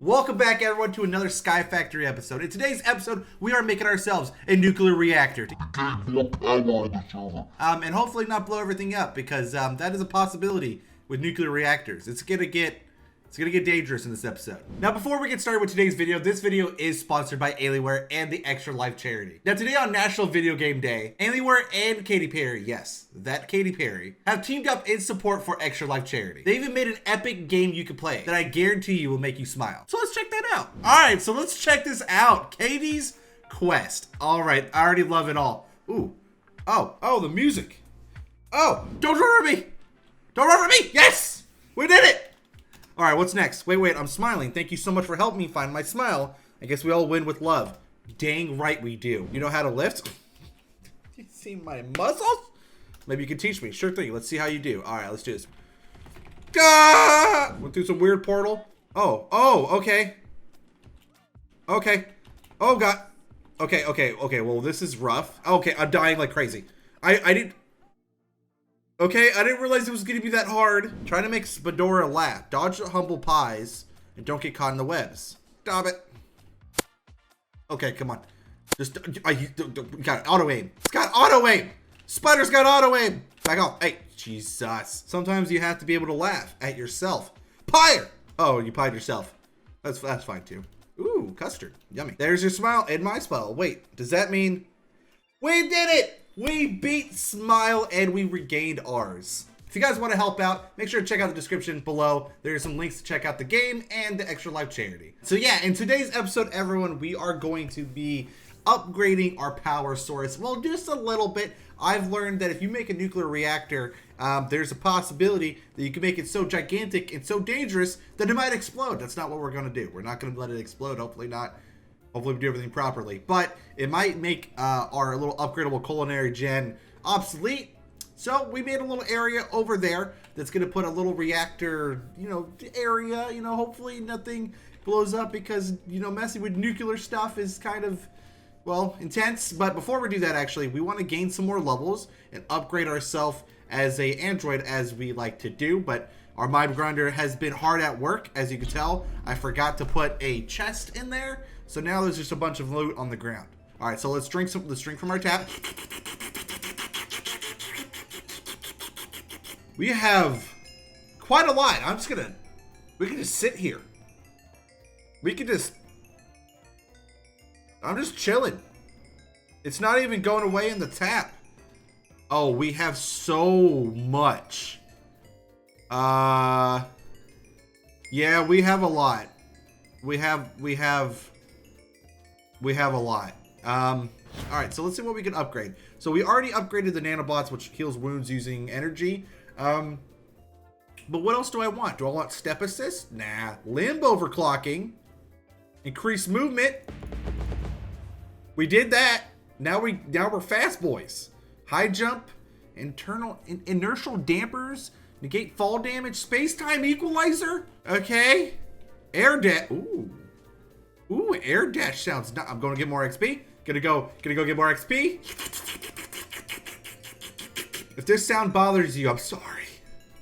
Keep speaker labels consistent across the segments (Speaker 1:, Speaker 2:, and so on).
Speaker 1: Welcome back, everyone, to another Sky Factory episode. In today's episode, we are making ourselves a nuclear reactor. And hopefully not blow everything up, because that is a possibility with nuclear reactors. It's gonna get dangerous in this episode. Now, before we get started with today's video, this video is sponsored by Alienware and the Extra Life charity. Now, today on National Video Game Day, Alienware and Katy Perry, yes, that Katy Perry, have teamed up in support for Extra Life charity. They even made an epic game you can play that I guarantee you will make you smile. So let's check that out. All right, so let's check this out. Katie's Quest. All right, I already love it all. Ooh, oh, the music. Oh, don't run over me. Don't run over me. Yes, we did it. All right, what's next? Wait, I'm smiling. Thank you so much for helping me find my smile. I guess we all win with love. Dang right we do. You know how to lift? You see my muscles? Maybe you can teach me. Sure thing. Let's see how you do. All right, let's do this. Gah! Went through some weird portal. Oh, okay. Okay. Oh, God. Okay. Well, this is rough. Okay, I'm dying like crazy. I didn't... Okay, I didn't realize it was going to be that hard. Trying to make Spadora laugh. Dodge the humble pies and don't get caught in the webs. Stop it. Okay, come on. Just, got auto aim. It's got auto aim. Spider's got auto aim. Back off. Hey, Jesus. Sometimes you have to be able to laugh at yourself. Pyre. Oh, you pied yourself. That's fine too. Ooh, custard. Yummy. There's your smile and my smile. Wait, does that mean we did it? We beat Smile and we regained ours. If you guys want to help out, make sure to check out the description below. There are some links to check out the game and the Extra Life charity. So yeah, in today's episode, everyone, we are going to be upgrading our power source. Well, just a little bit. I've learned that if you make a nuclear reactor, there's a possibility that you can make it so gigantic and so dangerous that it might explode. That's not what we're going to do. We're not going to let it explode. Hopefully not. Hopefully we do everything properly, but it might make our little upgradable culinary gen obsolete. So we made a little area over there that's going to put a little reactor, area. Hopefully nothing blows up because, messing with nuclear stuff is kind of, well, intense. But before we do that, actually, we want to gain some more levels and upgrade ourselves as a android, as we like to do. But our mind grinder has been hard at work, as you can tell. I forgot to put a chest in there. So now there's just a bunch of loot on the ground. All right, so let's drink from our tap. We have quite a lot. We can just sit here. I'm just chilling. It's not even going away in the tap. Oh, we have so much. Yeah, we have a lot. We have a lot. All right, so let's see what we can upgrade. So we already upgraded the nanobots, which heals wounds using energy. But what else do I want? Do I want step assist? Nah. Limb overclocking. Increased movement. We did that. Now we're fast boys. High jump. Inertial dampers. Negate fall damage. Space-time equalizer. Okay. Air dash. Ooh, air dash sounds. I'm going to get more XP. Gonna go get more XP. If this sound bothers you, I'm sorry.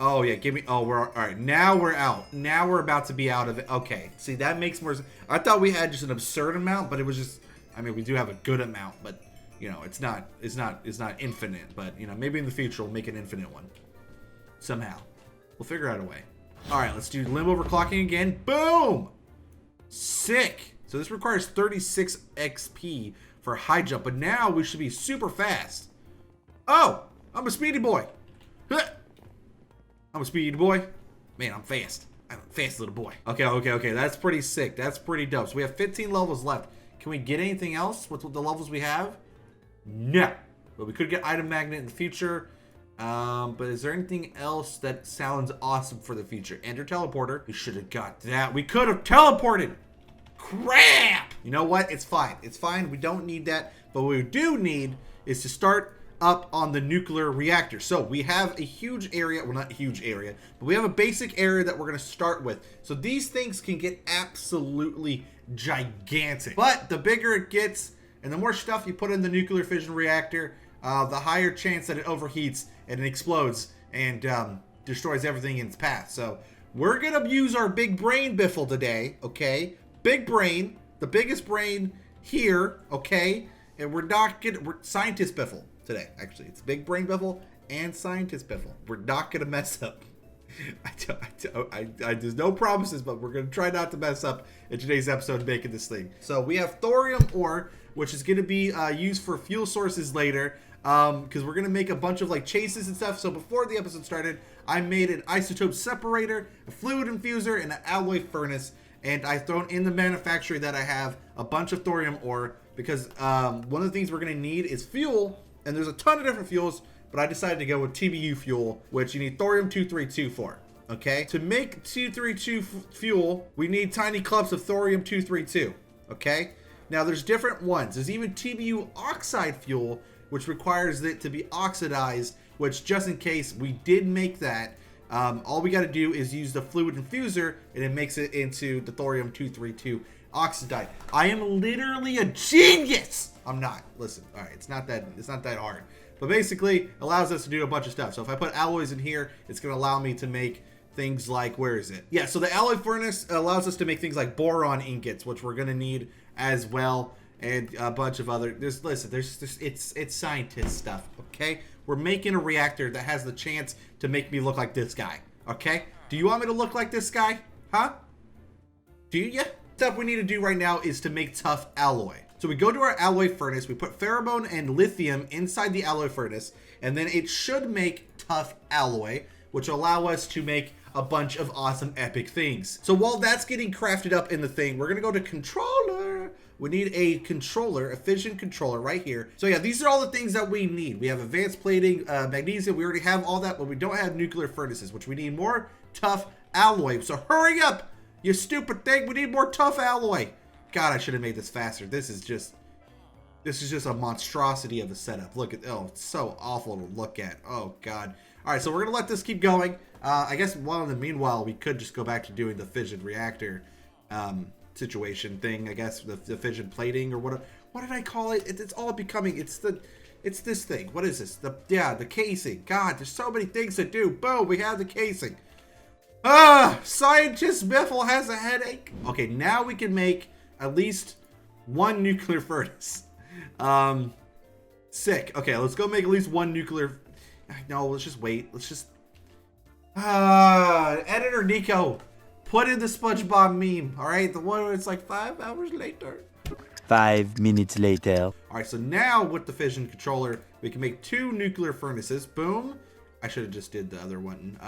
Speaker 1: Oh yeah, give me. Oh, we're all right. Now we're out. Now we're about to be out of it. Okay. See, that makes more sense. I thought we had just an absurd amount, but it was just. I mean, we do have a good amount, but it's not infinite. But maybe in the future we'll make an infinite one. Somehow, we'll figure out a way. All right, let's do limb overclocking again. Boom. Sick. So this requires 36 XP for high jump, but now we should be super fast. Oh, I'm a speedy boy. I'm a speedy boy. Man, I'm fast. I'm a fast little boy. Okay. That's pretty sick. That's pretty dope. So we have 15 levels left. Can we get anything else with the levels we have? No. But we could get item magnet in the future. But is there anything else that sounds awesome for the future? Ender teleporter. We should have got that. We could have teleported. Crap! You know what? It's fine. It's fine. We don't need that. But what we do need is to start up on the nuclear reactor. So we have a huge area. Well, not a huge area, but we have a basic area that we're going to start with. So these things can get absolutely gigantic. But the bigger it gets and the more stuff you put in the nuclear fission reactor, the higher chance that it overheats and it explodes and destroys everything in its path. So we're gonna use our big brain Biffle today, okay? Big brain, the biggest brain here, okay? And we're scientist Biffle today, actually. It's big brain Biffle and scientist Biffle. We're not gonna mess up. There's no promises, but we're gonna try not to mess up in today's episode making this thing. So we have thorium ore, which is gonna be used for fuel sources later, because we're gonna make a bunch of like chases and stuff. So before the episode started, I made an isotope separator, a fluid infuser, and an alloy furnace. And I've thrown in the manufactory that I have a bunch of thorium ore because one of the things we're gonna need is fuel, and there's a ton of different fuels, but I decided to go with TBU fuel, which you need thorium-232 for, okay? To make 232 fuel, we need tiny clumps of thorium-232, okay? Now there's different ones. There's even TBU oxide fuel, which requires it to be oxidized, which just in case we did make that, all we got to do is use the fluid infuser and it makes it into the thorium-232 oxide. I am literally a genius. I'm not. Listen, all right, it's not that hard. But basically, it allows us to do a bunch of stuff. So if I put alloys in here, it's going to allow me to make things like, where is it? Yeah, so the alloy furnace allows us to make things like boron ingots, which we're going to need as well, and a bunch of other. It's scientist stuff, okay? We're making a reactor that has the chance to make me look like this guy, okay? Do you want me to look like this guy? Huh? Do you? Stuff we need to do right now is to make tough alloy. So we go to our alloy furnace, we put pheromone and lithium inside the alloy furnace, and then it should make tough alloy, which will allow us to make a bunch of awesome epic things. So while that's getting crafted up in the thing, we're gonna go to controller. We need a controller, a fission controller right here. So yeah, these are all the things that we need. We have advanced plating, magnesium, we already have all that, but we don't have nuclear furnaces, which we need more tough alloy. So hurry up, you stupid thing, we need more tough alloy. God, I should have made this faster. This is just a monstrosity of a setup. Look at, oh, it's so awful to look at. Oh God. All right, so we're gonna let this keep going. I guess while in the meanwhile, we could just go back to doing the fission reactor situation thing. I guess the fission plating or what did I call it? It's all becoming. It's this thing. What is this? The casing. God, there's so many things to do. Boom, we have the casing. Scientist Biffle has a headache. Okay, now we can make at least one nuclear furnace. Sick. Okay, let's go make at least one nuclear. No, let's just wait. Let's just. Editor Nico, put in the SpongeBob meme. All right, the one where it's like 5 hours later.
Speaker 2: 5 minutes later.
Speaker 1: All right, so now with the fission controller, we can make 2 nuclear furnaces. Boom. I should have just did the other one.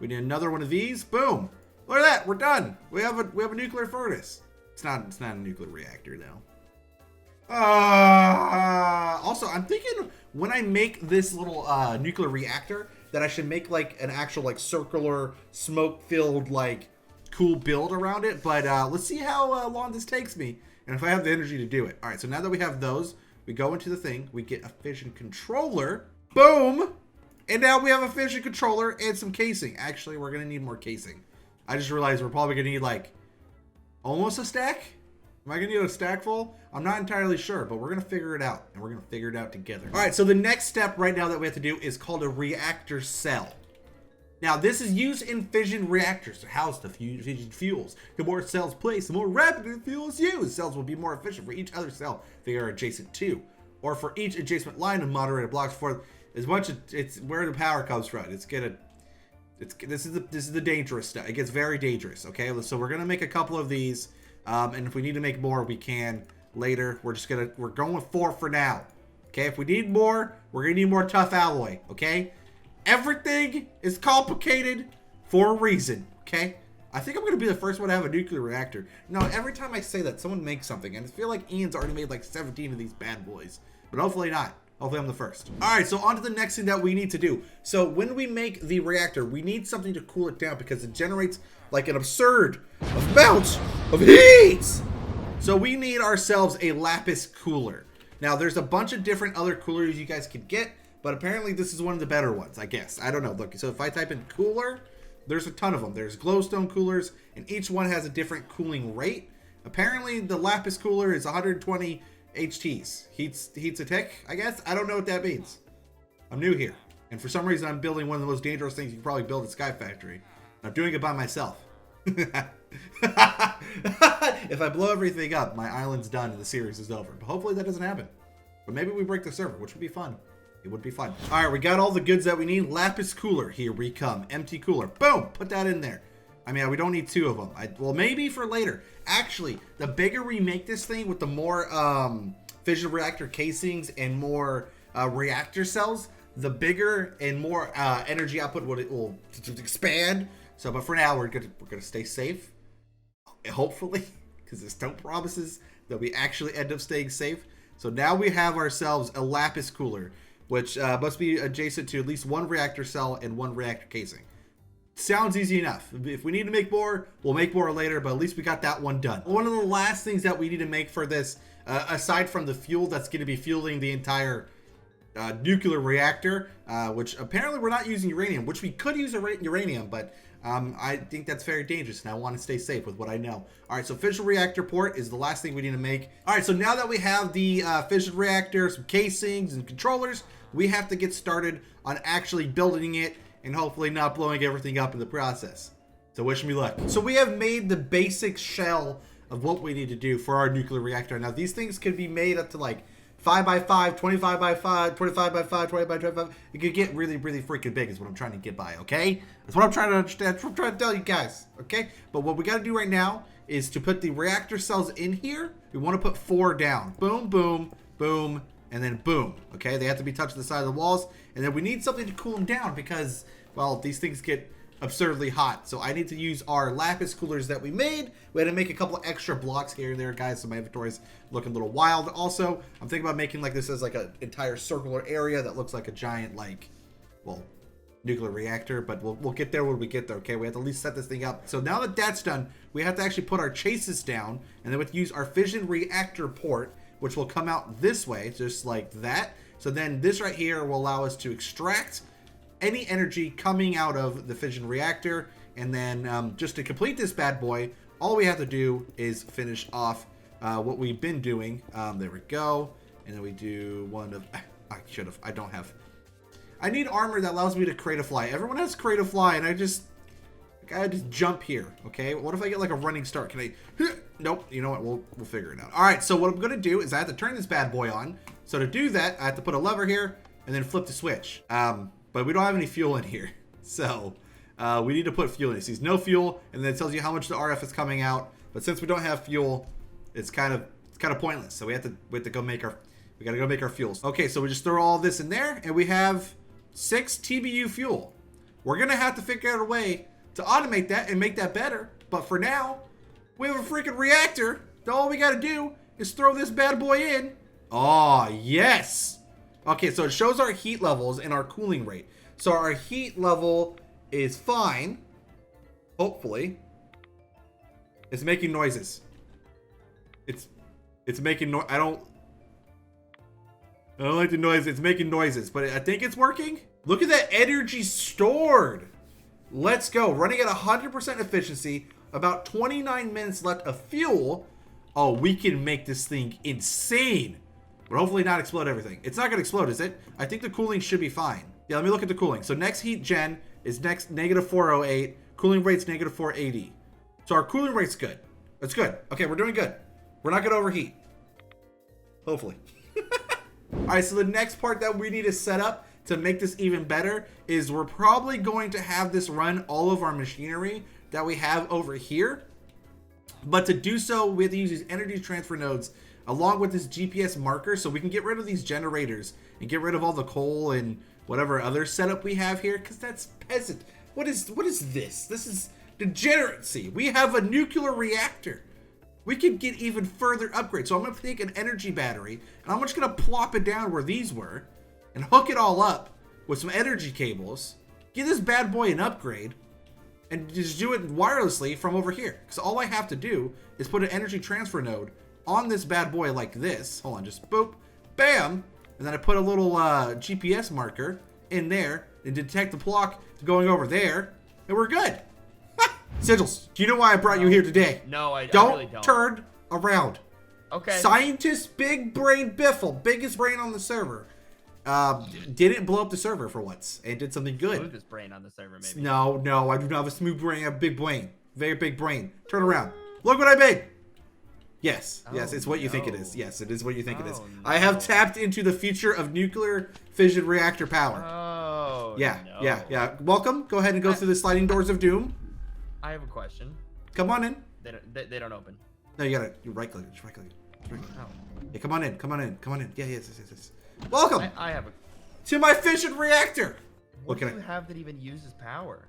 Speaker 1: We need another one of these. Boom. Look at that. We're done. We have a nuclear furnace. It's not a nuclear reactor though. Also, I'm thinking when I make this little nuclear reactor that I should make like an actual like circular smoke-filled like cool build around it. But let's see how long this takes me and if I have the energy to do it. All right, so now that we have those, we go into the thing, we get a fission controller. Boom! And now we have a fission controller and some casing. Actually, we're gonna need more casing. I just realized we're probably gonna need like almost a stack. Am I gonna need a stack full? I'm not entirely sure, but we're gonna figure it out, and we're gonna figure it out together. All right, so the next step right now that we have to do is called a reactor cell. Now, this is used in fission reactors to house the fission fuels. The more cells placed, the more rapidly the fuel is used. Cells will be more efficient for each other cell they are adjacent to, or for each adjacent line of moderated blocks. For as much as it's where the power comes from. This is the dangerous stuff. It gets very dangerous. Okay, so we're gonna make a couple of these. And if we need to make more, we can later. We're going with 4 for now. Okay, if we need more, we're gonna need more tough alloy. Okay, everything is complicated for a reason. Okay, I think I'm gonna be the first one to have a nuclear reactor. No, every time I say that, someone makes something, and I feel like Ian's already made like 17 of these bad boys, but hopefully not. Hopefully I'm the first. All right, so on to the next thing that we need to do. So when we make the reactor, we need something to cool it down because it generates like an absurd amount of heat. So we need ourselves a lapis cooler. Now there's a bunch of different other coolers you guys could get, but apparently this is one of the better ones, I guess. I don't know. Look, so if I type in cooler, there's a ton of them. There's glowstone coolers, and each one has a different cooling rate. Apparently the lapis cooler is 120 HTs. Heats a tick, I guess. I don't know what that means. I'm new here. And for some reason, I'm building one of the most dangerous things you can probably build at Sky Factory. I'm doing it by myself. If I blow everything up, my island's done and the series is over. But hopefully that doesn't happen. But maybe we break the server, which would be fun. It would be fun. All right, we got all the goods that we need. Lapis cooler, here we come. Empty cooler, boom, put that in there. I mean, we don't need 2 of them. Well, maybe for later. Actually, the bigger we make this thing with the more fission reactor casings and more reactor cells, the bigger and more energy output will expand. So, but for now, we're gonna stay safe. Hopefully, because there's no promises that we actually end up staying safe. So now we have ourselves a lapis cooler, which must be adjacent to at least 1 reactor cell and 1 reactor casing. Sounds easy enough. If we need to make more, we'll make more later, but at least we got that one done. One of the last things that we need to make for this, aside from the fuel that's going to be fueling the entire nuclear reactor, which apparently we're not using uranium, which we could use uranium, but I think that's very dangerous, and I want to stay safe with what I know. All right, so fission reactor port is the last thing we need to make. All right, so now that we have the fission reactor, some casings, and controllers, we have to get started on actually building it and hopefully not blowing everything up in the process. So wish me luck. So we have made the basic shell of what we need to do for our nuclear reactor. Now, these things could be made up to like 5 by 5, 25 by 5, 25 by 5, 20 by 25. It could get really, really freaking big is what I'm trying to get by, okay? That's what I'm trying to understand. That's what I'm trying to tell you guys, okay? But what we got to do right now is to put the reactor cells in here. We want to put 4 down. Boom, boom, boom, and then boom, okay? They have to be touching the side of the walls. And then we need something to cool them down because, well, these things get absurdly hot. So I need to use our lapis coolers that we made. We had to make a couple extra blocks here and there, guys, so my inventory's looking a little wild. Also, I'm thinking about making like this as like an entire circular area that looks like a giant, like, well, nuclear reactor, but we'll get there when we get there, okay? We have to at least set this thing up. So now that that's done, we have to actually put our chases down, and then we have to use our fission reactor port, which will come out this way, just like that. So then this right here will allow us to extract any energy coming out of the fission reactor. And then just to complete this bad boy, all we have to do is finish off what we've been doing. There we go. And then we do one of, I don't have. I need armor that allows me to crate a fly. Everyone has crate a fly, and I just jump here, okay? What if I get like a running start? Can I? Nope. You know what? We'll figure it out. All right. So what I'm gonna do is I have to turn this bad boy on. So to do that, I have to put a lever here and then flip the switch. But we don't have any fuel in here, so we need to put fuel in. It sees no fuel, and then it tells you how much the RF is coming out. But since we don't have fuel, it's kind of pointless. So we have to go make we gotta go make our fuels. Okay, so we just throw all this in there, and we have 6 TBU fuel. We're gonna have to figure out a way to automate that and make that better. But for now, we have a freaking reactor. All we gotta do is throw this bad boy in. Oh, yes. Okay, so it shows our heat levels and our cooling rate. So our heat level is fine. Hopefully. It's making noises. It's making I don't like the noise. It's making noises, but I think it's working. Look at that energy stored. Let's go. Running at 100% efficiency. About 29 minutes left of fuel. Oh, we can make this thing insane. But hopefully not explode everything. It's not going to explode, is it? I think the cooling should be fine. Yeah, let me look at the cooling. So next heat gen is next -408. Cooling rate's -480. So our cooling rate's good. That's good. Okay, we're doing good. We're not going to overheat. Hopefully. All right, so the next part that we need to set up to make this even better is we're probably going to have this run all of our machinery that we have over here. But to do so, we have to use these energy transfer nodes along with this GPS marker, so we can get rid of these generators and get rid of all the coal and whatever other setup we have here, because that's peasant. What is this? This is degeneracy. We have a nuclear reactor. We could get even further upgrades. So I'm going to take an energy battery, and I'm just going to plop it down where these were and hook it all up with some energy cables, give this bad boy an upgrade, and just do it wirelessly from over here. Because all I have to do is put an energy transfer node on this bad boy like this. Hold on, just boop, bam, and then I put a little GPS marker in there and detect the clock going over there, and we're good. Sigils, do you know why I brought you here today?
Speaker 3: No, I
Speaker 1: don't.
Speaker 3: really don't.
Speaker 1: Turn around.
Speaker 3: Okay.
Speaker 1: Scientist Big Brain Biffle, biggest brain on the server, didn't blow up the server for once and did something good.
Speaker 3: Smooth his brain on the server, maybe.
Speaker 1: No, I do not have a smooth brain. I have a big brain. Very big brain. Turn around. Look what I made. Yes, it's what you think it is. Yes, it is what you think it is.
Speaker 3: No.
Speaker 1: I have tapped into the future of nuclear fission reactor power.
Speaker 3: Oh,
Speaker 1: Yeah. Welcome. Go ahead and go through the sliding doors of doom.
Speaker 3: I have a question.
Speaker 1: Come on in.
Speaker 3: They don't open.
Speaker 1: No, you right click. Just right click.
Speaker 3: Oh.
Speaker 1: Hey, come on in. Yeah, yes. Welcome
Speaker 3: I have a...
Speaker 1: to my fission reactor.
Speaker 3: What do you have that even uses power?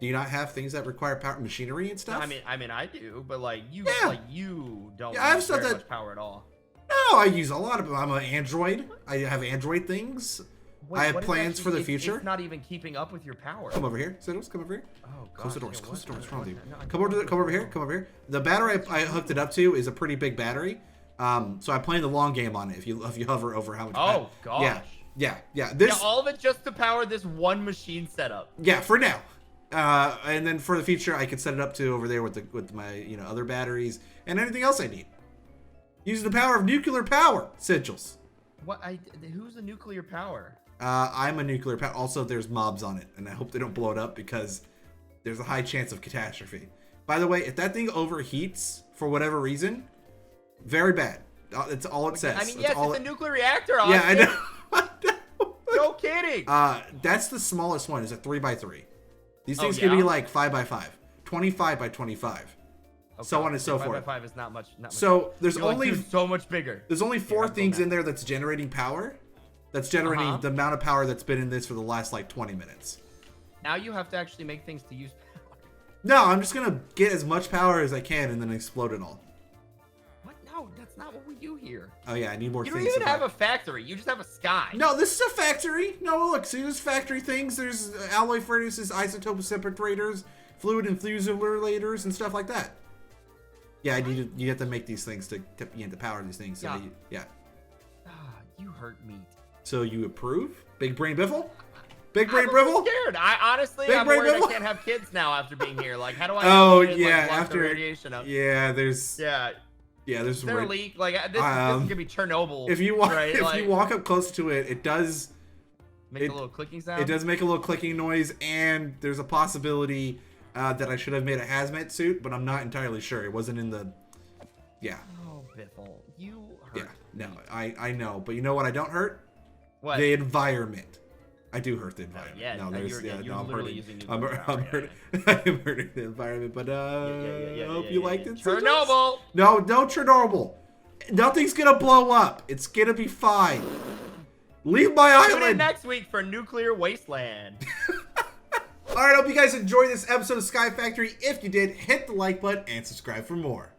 Speaker 1: Do you not have things that require power, machinery and stuff?
Speaker 3: I mean, I do, but like you, you don't.
Speaker 1: Yeah, I have
Speaker 3: use
Speaker 1: stuff
Speaker 3: very
Speaker 1: that
Speaker 3: much power at all.
Speaker 1: No, I use a lot of them. I'm an Android. I have Android things.
Speaker 3: Wait,
Speaker 1: I have plans for the future.
Speaker 3: It's not even keeping up with your power.
Speaker 1: Come over here, Siddles. Come over here.
Speaker 3: Oh, God.
Speaker 1: Close the doors. Close the doors. What's wrong with you?
Speaker 3: No,
Speaker 1: Come over here. Come over here. The battery I hooked it up to is a pretty big battery. So I'm playing the long game on it. If you hover over how much.
Speaker 3: Oh gosh.
Speaker 1: Yeah.
Speaker 3: All of it just to power this one machine setup.
Speaker 1: Yeah, for now. And then for the future, I can set it up to over there with my other batteries and anything else I need. Using the power of nuclear power, Sigils.
Speaker 3: What? Who's the nuclear power?
Speaker 1: I'm a nuclear power. Also, there's mobs on it, and I hope they don't blow it up because there's a high chance of catastrophe. By the way, if that thing overheats for whatever reason, very bad. That's all it says.
Speaker 3: I mean, yes, it's a nuclear reactor. Austin.
Speaker 1: Yeah, I know.
Speaker 3: No kidding.
Speaker 1: That's the smallest one. It's a 3x3. These things
Speaker 3: yeah?
Speaker 1: can be like 5x5, 25x25,
Speaker 3: Okay.
Speaker 1: so on and so
Speaker 3: 5
Speaker 1: forth.
Speaker 3: by 5 is not much.
Speaker 1: So there's
Speaker 3: You're
Speaker 1: only
Speaker 3: so much bigger.
Speaker 1: There's only 4 things in there that's generating power. That's generating the amount of power that's been in this for the last like 20 minutes.
Speaker 3: Now you have to actually make things to use power.
Speaker 1: No, I'm just gonna get as much power as I can and then explode it all.
Speaker 3: What? No, that's not what we do here.
Speaker 1: Oh yeah, I need more
Speaker 3: You
Speaker 1: things.
Speaker 3: don't even have a factory. You just have a sky.
Speaker 1: No, this is a factory. No, look, see, there's factory things. There's alloy furnaces, isotope separators, fluid infusolators, and stuff like that. Yeah, you have to make these things to power these things. So
Speaker 3: Yeah. You hurt me.
Speaker 1: So you approve? Big Brain Biffle? Big
Speaker 3: I'm
Speaker 1: Brain Biffle?
Speaker 3: scared. I'm worried I can't have kids now after being here. Like, how do I?
Speaker 1: After
Speaker 3: radiation up?
Speaker 1: Yeah, there's.
Speaker 3: Yeah.
Speaker 1: Yeah, there's.
Speaker 3: Is there a leak? Like this is gonna be Chernobyl.
Speaker 1: If you walk,
Speaker 3: right?
Speaker 1: if you walk up close to it, it does
Speaker 3: make a little clicking sound.
Speaker 1: It does make a little clicking noise, and there's a possibility that I should have made a hazmat suit, but I'm not entirely sure. It wasn't in the. Yeah.
Speaker 3: Oh, Biffle, you hurt.
Speaker 1: Yeah. No, I know, but you know what? I don't hurt.
Speaker 3: What?
Speaker 1: The environment. I do hurt the environment.
Speaker 3: Yeah,
Speaker 1: no,
Speaker 3: you're
Speaker 1: I'm
Speaker 3: literally
Speaker 1: hurting.
Speaker 3: using
Speaker 1: I'm hurting the environment, but I hope you liked it.
Speaker 3: Chernobyl.
Speaker 1: No Chernobyl. Nothing's gonna blow up. It's gonna be fine. Leave my island.
Speaker 3: Tune in next week for Nuclear Wasteland.
Speaker 1: All right, I hope you guys enjoyed this episode of Sky Factory. If you did, hit the like button and subscribe for more.